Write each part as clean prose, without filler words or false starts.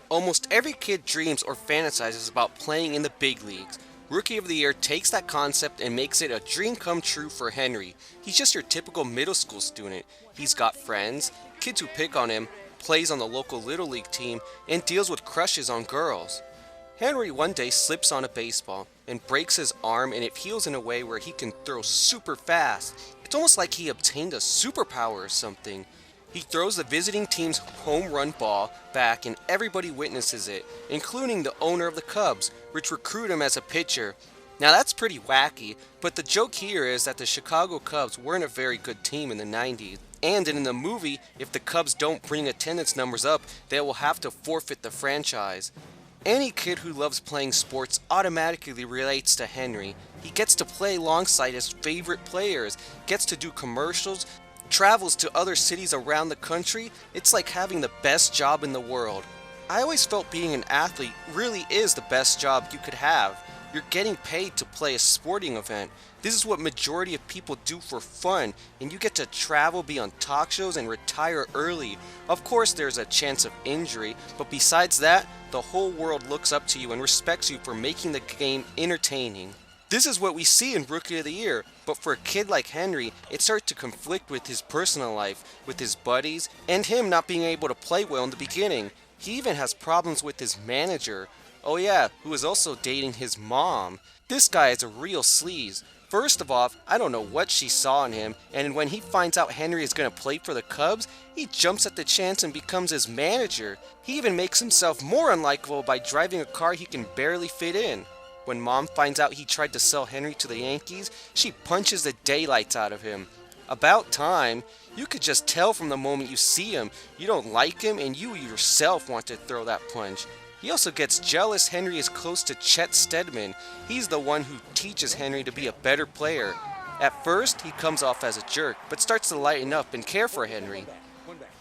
Almost every kid dreams or fantasizes about playing in the big leagues. Rookie of the Year takes that concept and makes it a dream come true for Henry. He's just your typical middle school student. He's got friends, kids who pick on him, plays on the local Little League team, and deals with crushes on girls. Henry one day slips on a baseball and breaks his arm, and it heals in a way where he can throw super fast. It's almost like he obtained a superpower or something. He throws the visiting team's home run ball back and everybody witnesses it, including the owner of the Cubs, which recruit him as a pitcher. Now that's pretty wacky, but the joke here is that the Chicago Cubs weren't a very good team in the 90s. And in the movie, if the Cubs don't bring attendance numbers up, they will have to forfeit the franchise. Any kid who loves playing sports automatically relates to Henry. He gets to play alongside his favorite players, gets to do commercials, travels to other cities around the country. It's like having the best job in the world. I always felt being an athlete really is the best job you could have. You're getting paid to play a sporting event. This is what majority of people do for fun, and you get to travel, be on talk shows, and retire early. Of course there's a chance of injury, but besides that, the whole world looks up to you and respects you for making the game entertaining. This is what we see in Rookie of the Year, but for a kid like Henry, it starts to conflict with his personal life, with his buddies, and him not being able to play well in the beginning. He even has problems with his manager. Oh yeah, who is also dating his mom. This guy is a real sleaze. First of all, I don't know what she saw in him, and when he finds out Henry is going to play for the Cubs, he jumps at the chance and becomes his manager. He even makes himself more unlikable by driving a car he can barely fit in. When Mom finds out he tried to sell Henry to the Yankees, she punches the daylights out of him. About time. You could just tell from the moment you see him, you don't like him and you yourself want to throw that punch. He also gets jealous Henry is close to Chet Steadman. He's the one who teaches Henry to be a better player. At first, he comes off as a jerk, but starts to lighten up and care for Henry.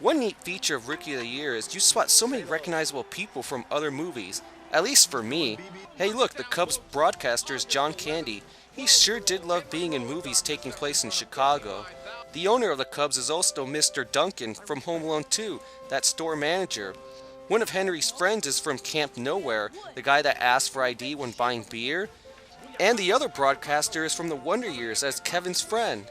One neat feature of Rookie of the Year is you spot so many recognizable people from other movies. At least for me. Hey look, the Cubs broadcaster is John Candy. He sure did love being in movies taking place in Chicago. The owner of the Cubs is also Mr. Duncan from Home Alone 2, that store manager. One of Henry's friends is from Camp Nowhere, the guy that asked for ID when buying beer. And the other broadcaster is from the Wonder Years as Kevin's friend.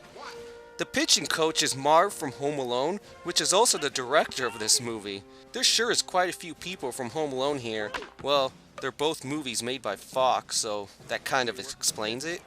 The pitching coach is Marv from Home Alone, which is also the director of this movie. There sure is quite a few people from Home Alone here. Well, they're both movies made by Fox, so that kind of explains it.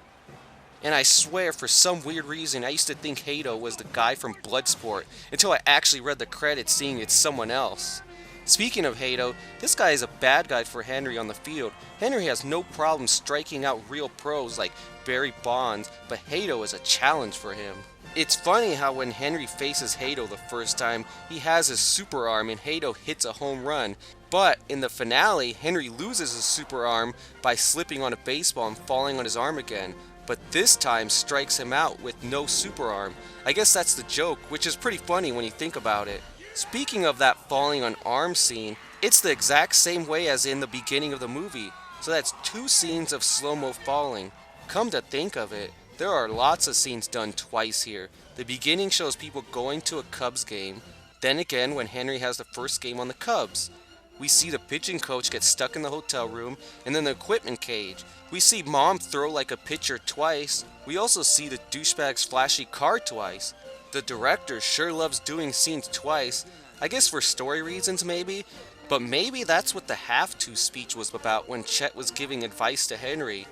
And I swear, for some weird reason, I used to think Hato was the guy from Bloodsport, until I actually read the credits seeing it's someone else. Speaking of Hato, this guy is a bad guy for Henry on the field. Henry has no problem striking out real pros like Barry Bonds, but Hato is a challenge for him. It's funny how when Henry faces Hato the first time, he has his super arm and Hato hits a home run. But in the finale, Henry loses his super arm by slipping on a baseball and falling on his arm again. But this time strikes him out with no super arm. I guess that's the joke, which is pretty funny when you think about it. Speaking of that falling on arm scene, it's the exact same way as in the beginning of the movie. So that's two scenes of slow-mo falling. Come to think of it, there are lots of scenes done twice here. The beginning shows people going to a Cubs game, then again when Henry has the first game on the Cubs. We see the pitching coach get stuck in the hotel room, and then the equipment cage. We see Mom throw like a pitcher twice. We also see the douchebag's flashy car twice. The director sure loves doing scenes twice, I guess for story reasons maybe, but maybe that's what the have-to speech was about when Chet was giving advice to Henry.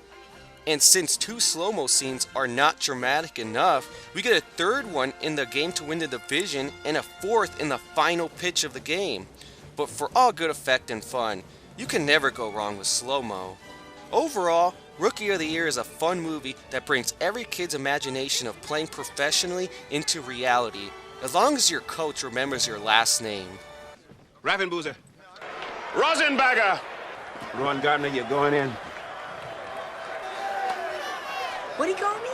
And since two slow-mo scenes are not dramatic enough, we get a third one in the game to win the division and a fourth in the final pitch of the game. But for all good effect and fun, you can never go wrong with slow-mo. Overall, Rookie of the Year is a fun movie that brings every kid's imagination of playing professionally into reality, as long as your coach remembers your last name. Raffenboozer. Rosenberger. Ron Gardner, you're going in. What do you call me?